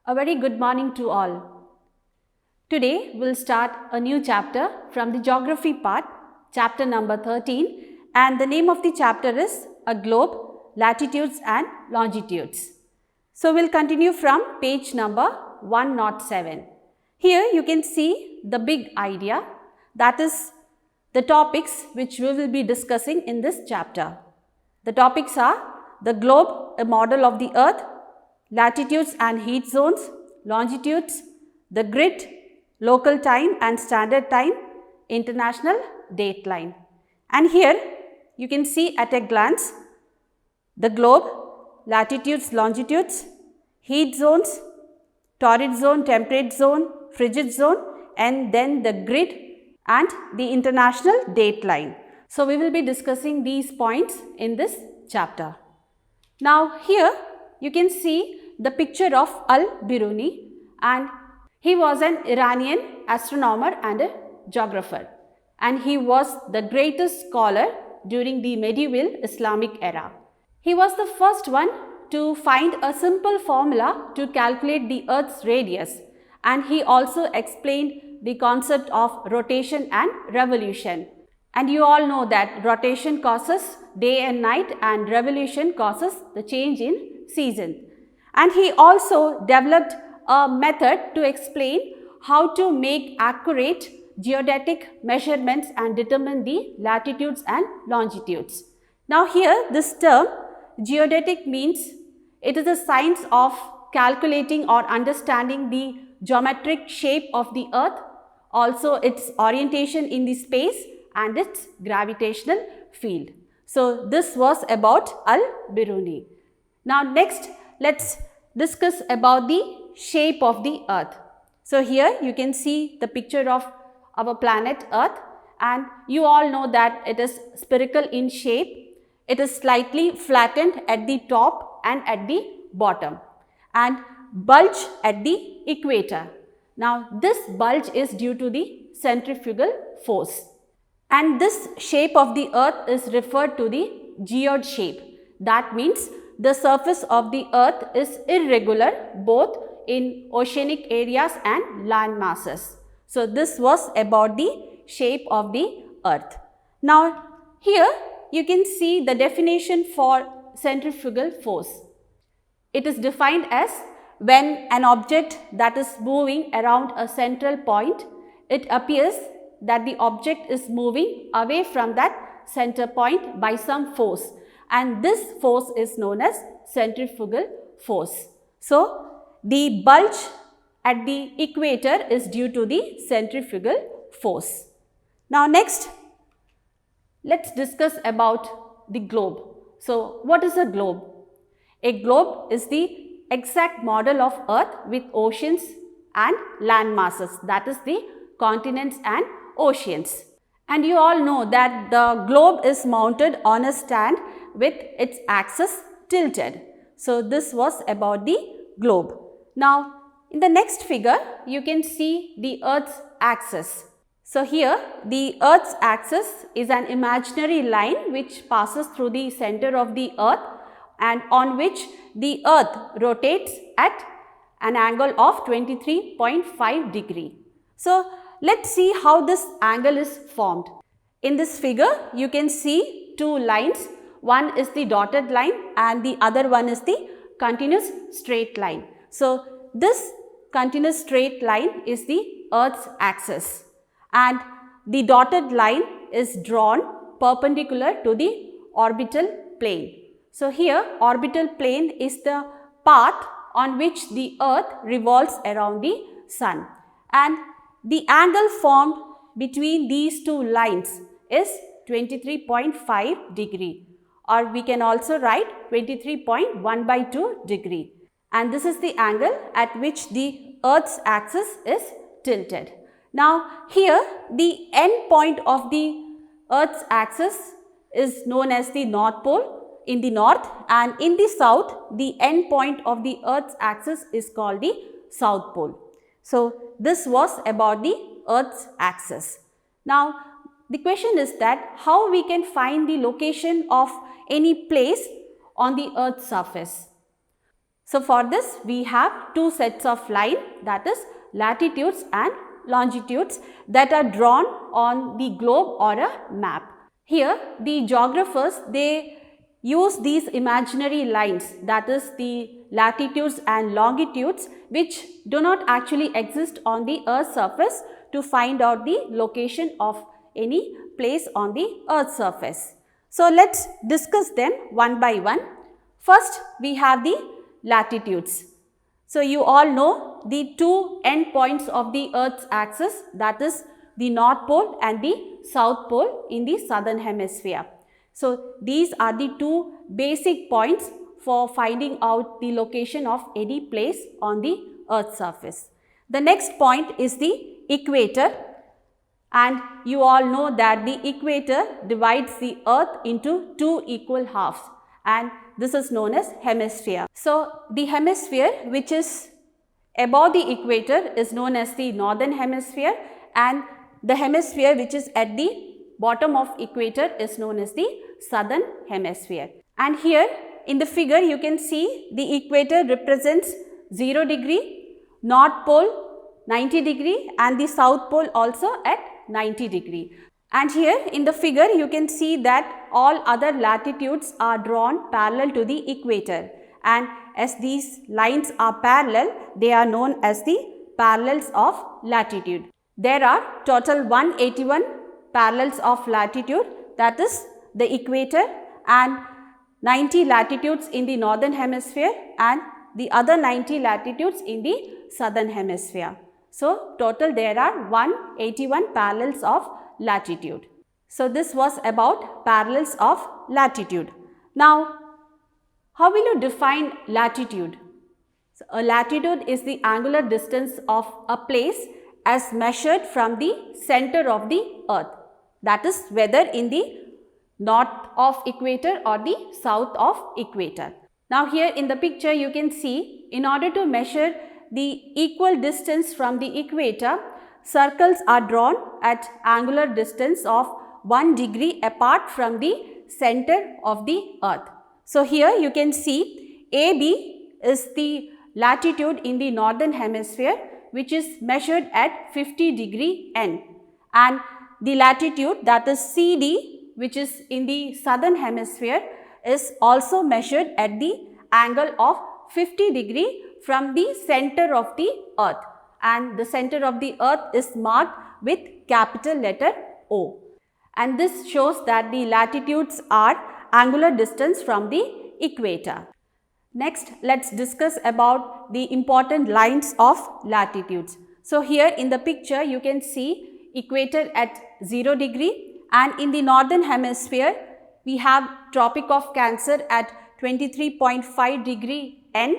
A very good morning to all. Today we'll start a new chapter from the geography part, chapter number 13, and the name of the chapter is A Globe, Latitudes and Longitudes. So we'll continue from page number 107. Here you can see the big idea, that is the topics which we will be discussing in this chapter. The topics are the globe, a model of the earth, latitudes and heat zones, longitudes, the grid, local time and standard time, international dateline. And here you can see at a glance the globe, latitudes, longitudes, heat zones, torrid zone, temperate zone, frigid zone, and then the grid and the international dateline. So we will be discussing these points in this chapter. Now here you can see the picture of Al-Biruni, and he was an Iranian astronomer and a geographer, and he was the greatest scholar during the medieval Islamic era. He was the first one to find a simple formula to calculate the Earth's radius, and he also explained the concept of rotation and revolution. And you all know that rotation causes day and night and revolution causes the change in season. And he also developed a method to explain how to make accurate geodetic measurements and determine the latitudes and longitudes. Now here this term geodetic means it is a science of calculating or understanding the geometric shape of the earth, also its orientation in the space and its gravitational field. So this was about Al-Biruni. Now next let's discuss about the shape of the earth. So here you can see the picture of our planet earth, and you all know that it is spherical in shape. It is slightly flattened at the top and at the bottom and bulge at the equator. Now this bulge is due to the centrifugal force. And this shape of the earth is referred to the geode shape. That means the surface of the earth is irregular both in oceanic areas and land masses. So this was about the shape of the earth. Now here you can see the definition for centrifugal force. It is defined as when an object that is moving around a central point, it appears that the object is moving away from that center point by some force, and this force is known as centrifugal force. So the bulge at the equator is due to the centrifugal force. Now next let's discuss about the globe. So what is a globe? A globe is the exact model of earth with oceans and land masses, that is the continents and oceans. And you all know that the globe is mounted on a stand with its axis tilted. So this was about the globe. Now in the next figure you can see the earth's axis. So here the earth's axis is an imaginary line which passes through the center of the earth and on which the earth rotates at an angle of 23.5 degree. So let's see how this angle is formed. In this figure you can see two lines. One is the dotted line and the other one is the continuous straight line. So this continuous straight line is the earth's axis, and the dotted line is drawn perpendicular to the orbital plane. So here orbital plane is the path on which the earth revolves around the sun, and the angle formed between these two lines is 23.5 degree, or we can also write 23.1/2 degree, and this is the angle at which the earth's axis is tilted. Now here the end point of the earth's axis is known as the north pole in the north, and in the south the end point of the earth's axis is called the south pole. So this was about the earth's axis. Now the question is that how we can find the location of any place on the earth's surface. So for this we have two sets of line, that is latitudes and longitudes, that are drawn on the globe or a map. Here the geographers, they use these imaginary lines, that is the latitudes and longitudes, which do not actually exist on the Earth's surface, to find out the location of any place on the Earth's surface. So let's discuss them one by one. First we have the latitudes. So you all know the two end points of the Earth's axis, that is the North Pole and the South Pole in the southern hemisphere. So these are the two basic points for finding out the location of any place on the Earth's surface. The next point is the equator, and you all know that the equator divides the Earth into two equal halves, and this is known as hemisphere. So the hemisphere which is above the equator is known as the northern hemisphere, and the hemisphere which is at the bottom of equator is known as the southern hemisphere. And here in the figure you can see the equator represents 0 degree, North Pole 90 degree, and the South Pole also at 90 degree. And here in the figure you can see that all other latitudes are drawn parallel to the equator, and as these lines are parallel, they are known as the parallels of latitude. There are total 181 parallels of latitude, that is the equator, and 90 latitudes in the northern hemisphere and the other 90 latitudes in the southern hemisphere. So total there are 181 parallels of latitude. So this was about parallels of latitude. Now how will you define latitude? So a latitude is the angular distance of a place as measured from the center of the Earth, that is whether in the north of equator or the south of equator. Now here in the picture you can see, in order to measure the equal distance from the equator, circles are drawn at angular distance of 1 degree apart from the center of the Earth. So here you can see AB is the latitude in the northern hemisphere, which is measured at 50 degree N, and the latitude, that is CD, which is in the southern hemisphere, is also measured at the angle of 50 degree from the center of the Earth, and the center of the Earth is marked with capital letter O, and this shows that the latitudes are angular distance from the equator. Next, let's discuss about the important lines of latitudes. So here in the picture you can see equator at 0 degree, and in the northern hemisphere we have Tropic of Cancer at 23.5 degree N,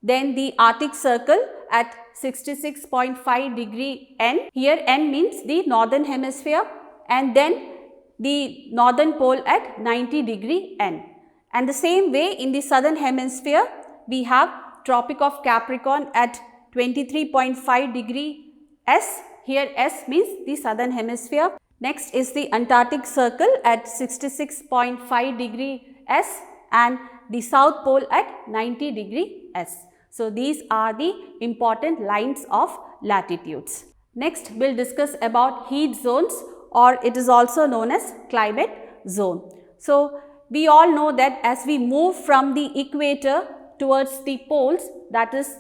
then the Arctic Circle at 66.5 degree N. Here N means the northern hemisphere, and then the northern pole at 90 degree N. And the same way in the southern hemisphere we have Tropic of Capricorn at 23.5 degree S. Here S means the southern hemisphere. Next is the Antarctic Circle at 66.5 degree S, and the South Pole at 90 degree S. So these are the important lines of latitudes. Next we will discuss about heat zones, or it is also known as climate zone. So we all know that as we move from the equator towards the poles, that is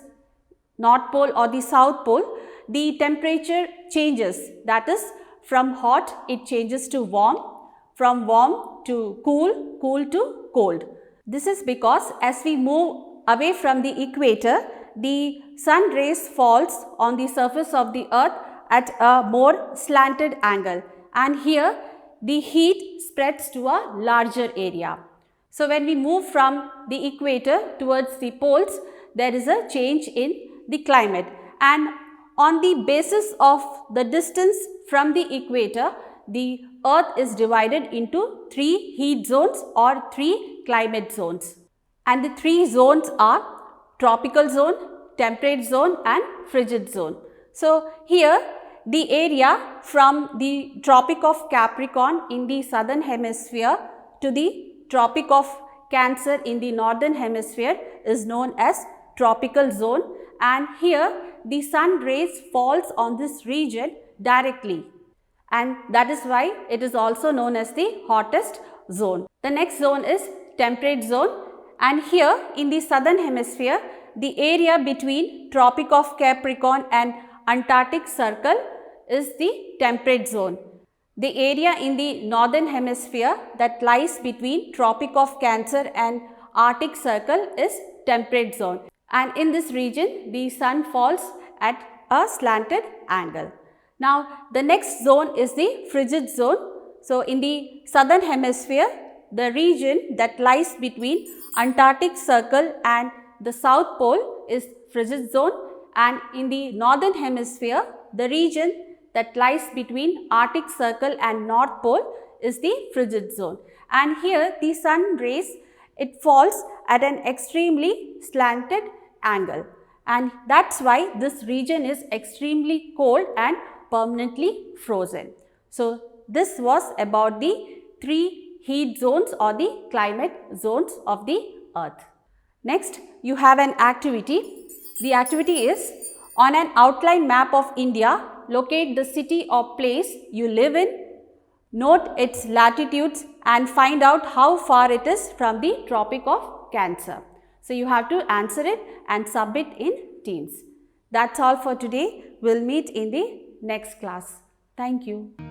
North Pole or the South Pole, the temperature changes, that is from hot it changes to warm, from warm to cool, cool to cold. This is because as we move away from the equator, the sun rays falls on the surface of the Earth at a more slanted angle, and here the heat spreads to a larger area. So when we move from the equator towards the poles, there is a change in the climate, and on the basis of the distance from the equator, the Earth is divided into 3 heat zones or 3 climate zones, and the 3 zones are tropical zone, temperate zone and frigid zone. So here the area from the Tropic of Capricorn in the southern hemisphere to the Tropic of Cancer in the northern hemisphere is known as tropical zone, and here the sun rays falls on this region directly, and that is why it is also known as the hottest zone. The next zone is temperate zone, and here in the southern hemisphere the area between Tropic of Capricorn and Antarctic Circle is the temperate zone. The area in the northern hemisphere that lies between Tropic of Cancer and Arctic Circle is temperate zone, and in this region the sun falls at a slanted angle. Now the next zone is the frigid zone. So in the southern hemisphere the region that lies between Antarctic Circle and the South Pole is frigid zone, and in the northern hemisphere the region that lies between Arctic Circle and North Pole is the frigid zone. And here the sun rays, it falls at an extremely slanted angle, and that's why this region is extremely cold and permanently frozen. So this was about the 3 heat zones or the climate zones of the earth. Next, you have an activity. The activity is, on an outline map of India, locate the city or place you live in, note its latitudes and find out how far it is from the Tropic of Cancer. So you have to answer it and submit in Teams. That's all for today. We'll meet in the next class. Thank you.